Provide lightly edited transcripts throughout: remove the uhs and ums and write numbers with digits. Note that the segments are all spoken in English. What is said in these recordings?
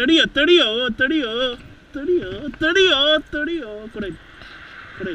ತಡಿಯೋ ತಡಿಯೋ ತಡಿಯೋ ತಡಿಯೋ ತಡಿಯೋ ತಡಿಯೋ ಕೊಡಿ ಕೊಡಿ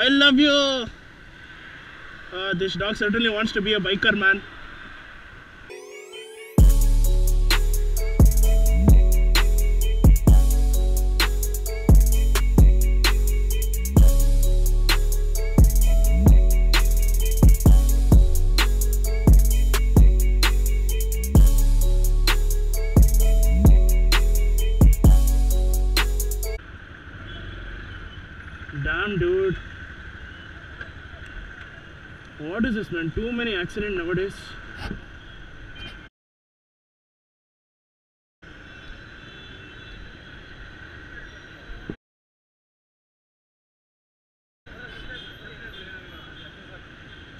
I love you. This dog certainly wants to be a biker, man. Damn, dude. What is this, man? Too many accidents nowadays.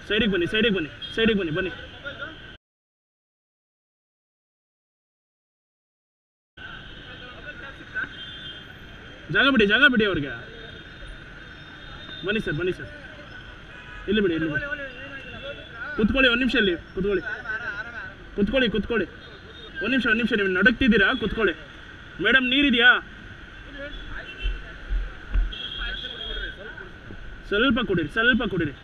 Side bunny, side bunny, side bunny, bunny. ಜಾಗ ಬಿಡಿ ಅವ್ರಿಗೆ. ಬನ್ನಿ ಸರ್ ಇಲ್ಲಿ ಬಿಡಿ ಕೂತ್ಕೊಳ್ಳಿ ಒಂದು ನಿಮಿಷ ಇಲ್ಲಿ ಕೂತ್ಕೊಳ್ಳಿ ಒಂದು ನಿಮಿಷ ನೀವು ನಡಕ್ತಿದ್ದೀರಾ ಕೂತ್ಕೊಳ್ಳಿ. ಮೇಡಮ್ ನೀರಿದೆಯಾ? ಸ್ವಲ್ಪ ಕುಡೀರಿ.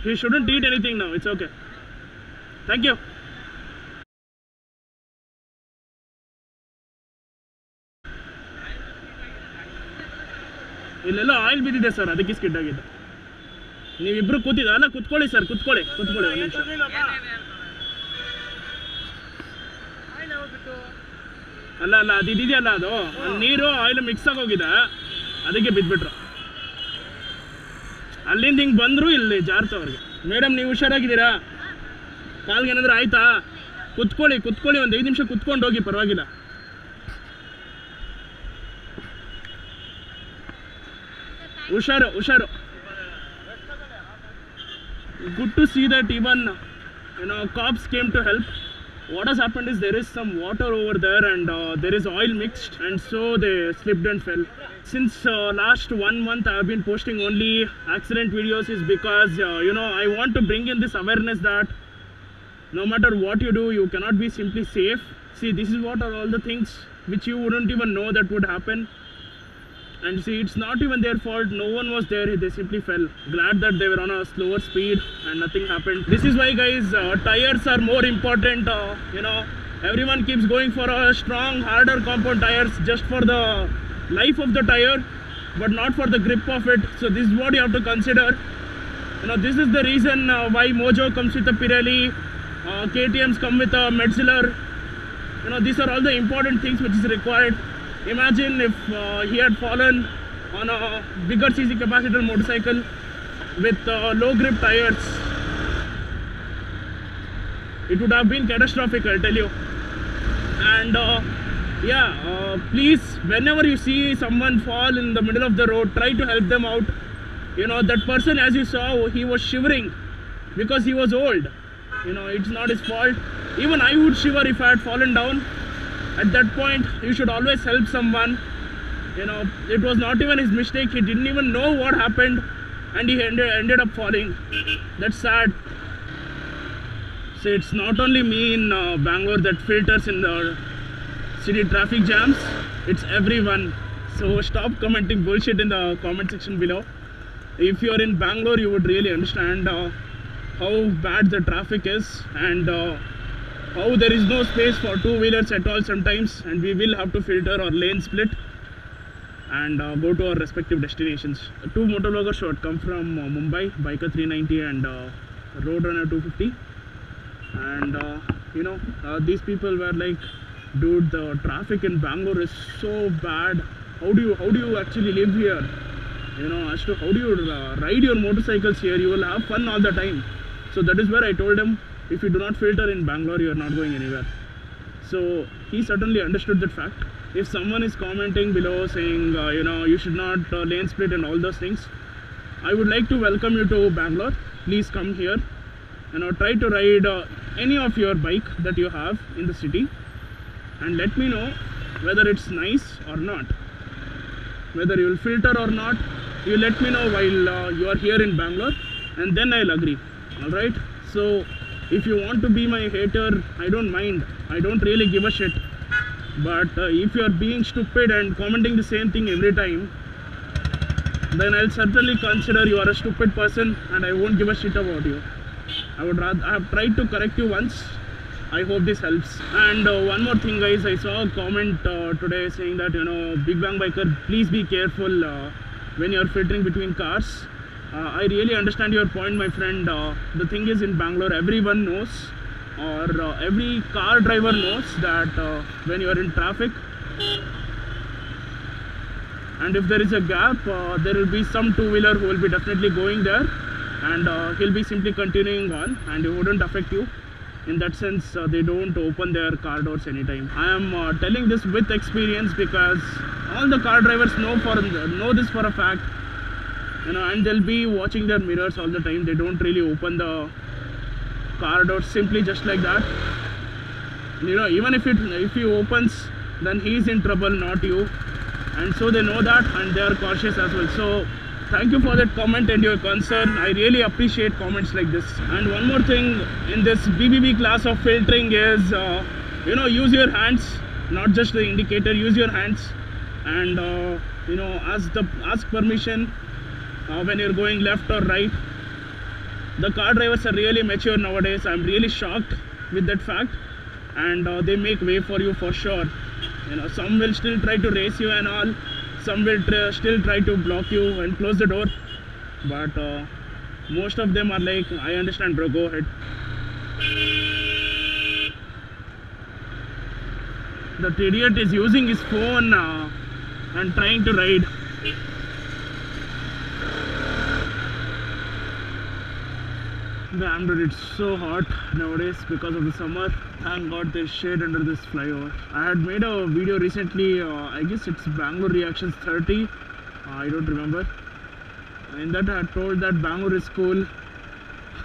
He shouldn't eat anything now, it's okay. Thank you. ಇಲ್ಲೆಲ್ಲ ಆಯಿಲ್ ಬಿದ್ದಿದೆ ಸರ್, ಅದಕ್ಕೆ ಸ್ಕಿಡ್ ಆಗಿದೆ. ನೀವಿಬ್ರು ಕೂತಿದ್ದಲ್ಲ, ಕೂತ್ಕೊಳ್ಳಿ ಸರ್, ಕೂತ್ಕೊಳ್ಳಿ ಒಂದು ನಿಮಿಷ. ಅಲ್ಲ ಅದು ಇದೆಯಲ್ಲ, ಅದು ನೀರು ಆಯಿಲ್ ಮಿಕ್ಸ್ ಆಗೋಗಿದೆ, ಅದಕ್ಕೆ ಬಿದ್ದುಬಿಟ್ರು. ಅಲ್ಲಿಂದ ಹಿಂಗೆ ಬಂದರು, ಇಲ್ಲಿ ಜಾರ್ತವ್ರಿಗೆ. ಮೇಡಮ್ ನೀವು ಹುಷಾರಾಗಿದ್ದೀರಾ? ಕಾಲ್ಗೆ ಏನಾದರೂ ಆಯ್ತಾ? ಕೂತ್ಕೊಳ್ಳಿ ಒಂದು 5 ನಿಮಿಷ ಕೂತ್ಕೊಂಡು ಹೋಗಿ, ಪರವಾಗಿಲ್ಲ. ಹುಷಾರು. Good to see that even cops came to help. What has happened is there is some water over there and there is oil mixed, and so they slipped and fell. Since last 1 month I have been posting only accident videos is because I want to bring in this awareness that no matter what you do, you cannot be simply safe. See, this is what are all the things which you wouldn't even know that would happen. And see, it's not even their fault, no one was there, they simply fell. Glad that they were on a slower speed and nothing happened. This is why, guys, tires are more important. Everyone keeps going for a strong, harder compound tires just for the life of the tire, but not for the grip of it. So this is what you have to consider. This is the reason why Mojo comes with a Pirelli, KTMs come with a Metzeler. These are all the important things which is required. Imagine if he had fallen on a bigger cc capacitor motorcycle with low grip tires. It would have been catastrophic, I'll tell you. And please, whenever you see someone fall in the middle of the road, try to help them out. That person, as you saw, he was shivering because he was old. It's not his fault. Even I would shiver if I had fallen down. At that point, you should always help someone. It was not even his mistake. He didn't even know what happened, and he ended up falling. That's sad. So it's not only me in Bangalore that filters in the city traffic jams. It's everyone. So stop commenting bullshit in the comment section below. If you're in Bangalore, you would really understand how bad the traffic is, and how there is no space for two-wheelers at all sometimes, and we will have to filter or lane split and go to our respective destinations. 2 motovloggers should come from Mumbai, Biker 390 and Roadrunner 250, and these people were like, dude, the traffic in Bangalore is so bad. How do you actually live here? As to how do you ride your motorcycles here? You will have fun all the time. So that is where I told him, if you do not filter in Bangalore, you are not going anywhere. So he certainly understood that fact. If someone is commenting below saying you should not lane split and all those things, I would like to welcome you to Bangalore. Please come here. Try to ride any of your bike that you have in the city, and let me know whether it's nice or not, whether you will filter or not, you let me know while you are here in Bangalore, and then I'll agree. Alright? So if you want to be my hater, I don't mind. I don't really give a shit. But if you are being stupid and commenting the same thing every time, then I'll certainly consider you are a stupid person and I won't give a shit about you. I have tried to correct you once. I hope this helps. And one more thing, guys, I saw a comment today saying that, Big Bang Biker, please be careful when you're filtering between cars. I really understand your point, my friend. The thing is, in Bangalore, everyone knows, or every car driver knows that when you are in traffic and if there is a gap, there will be some two-wheeler who will be definitely going there, and he'll be simply continuing on, and it wouldn't affect you. In that sense, they don't open their car doors anytime. I am telling this with experience because all the car drivers know this for a fact, and they'll be watching their mirrors all the time. They don't really open the car door simply just like that. Even if he opens, then he's in trouble, not you. And so they know that, and they are cautious as well. So thank you for that comment and your concern. I really appreciate comments like this. And one more thing in this BBB class of filtering is use your hands, not just the indicator. Use your hands, and ask permission when you're going left or right. The car drivers are really mature nowadays. I'm really shocked with that fact, and they make way for you for sure. Some will still try to race you and all. Some will still try to block you and close the door. But most of them are like, I understand, bro, go ahead. That idiot is using his phone and trying to ride. Damn, dude, it's so hot nowadays because of the summer. Thank God there's shade under this flyover. I had made a video recently, I guess it's Bangalore Reactions 30, I don't remember. In that I had told that Bangalore is cool,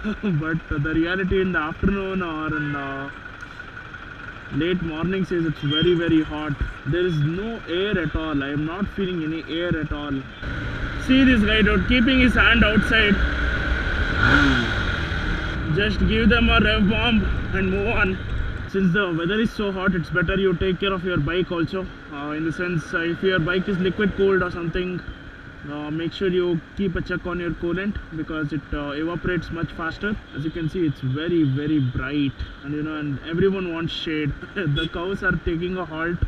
but the reality in the afternoon or in the late mornings is it's very, very hot. There is no air at all. I am not feeling any air at all. See this guy, dude, keeping his hand outside. Just give them a rev bomb and move on. Since the weather is so hot, it's better you take care of your bike also. In the sense, if your bike is liquid cooled or something, make sure you keep a check on your coolant because it evaporates much faster. As you can see, it's very, very bright, and everyone wants shade. The cows are taking a halt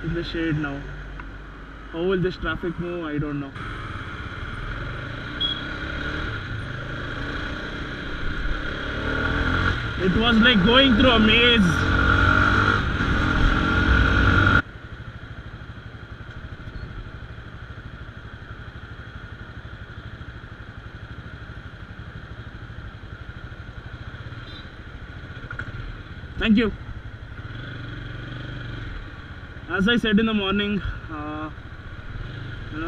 in the shade now. How will this traffic move? I don't know. It was like going through a maze. Thank you. As I said in the morning,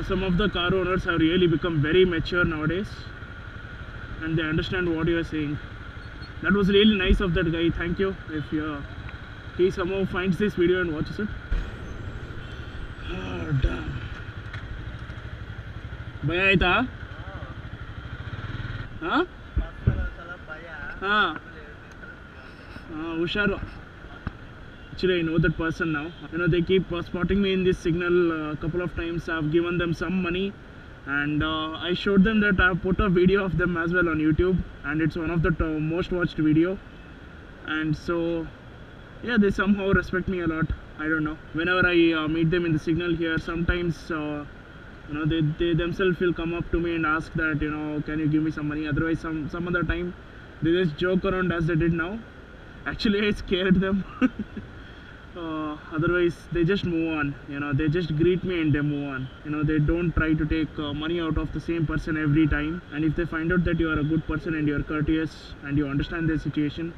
some of the car owners have really become very mature nowadays, and they understand what you are saying. That was really nice of that guy. Thank you. If he somehow finds this video and watches it. Oh, damn. Bhaya aita? Huh? Usharu. Actually, I know that person now. They keep spotting me in this signal a couple of times. I've given them some money. And I showed them that I have put a video of them as well on YouTube, and it's one of the most watched video. And so yeah, they somehow respect me a lot. I don't know, whenever I meet them in the signal here, sometimes they themselves will come up to me and ask that, can you give me some money. Otherwise some other time they just joke around as they did now. Actually, I scared them. Otherwise they just move on. They just greet me and they move on. They don't try to take money out of the same person every time. And if they find out that you are a good person and you are courteous and you understand their situation,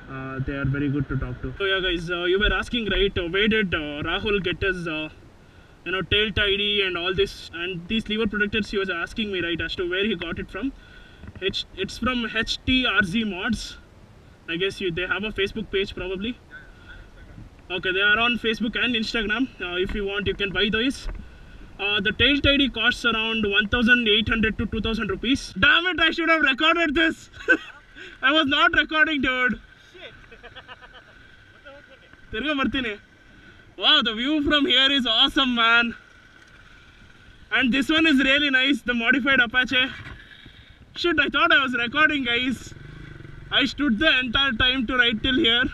they are very good to talk to. So yeah, guys, you were asking, right, where did Rahul get his tail tidy and all this, and these lever protectors he was asking me, right, as to where he got it from. It's from HTRZ Mods. I guess they have a Facebook page probably. Okay, they are on Facebook and Instagram. If you want, you can buy those. The tail tidy costs around 1,800 to 2,000 rupees. Damn it, I should have recorded this. I was not recording, dude. Tirga martini. Wow, the view from here is awesome, man. And this one is really nice, the modified Apache. Shit, I thought I was recording, guys. I stood the entire time to ride till here.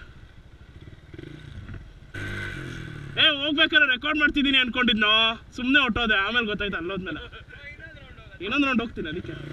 ಹೋಗ್ಬೇಕಾದ್ರೆ record ಮಾಡ್ತಿದ್ದೀನಿ ಅನ್ಕೊಂಡಿದ್ನೋ ಸುಮ್ಮನೆ ಹೊಟ್ಟೋದೆ ಆಮೇಲೆ ಗೊತ್ತಾಯ್ತು ಅಲ್ಲೋದ್ಮೇಲೆ ಇನ್ನೊಂದು round ಹೋಗ್ತೀನಿ ಅದಕ್ಕೆ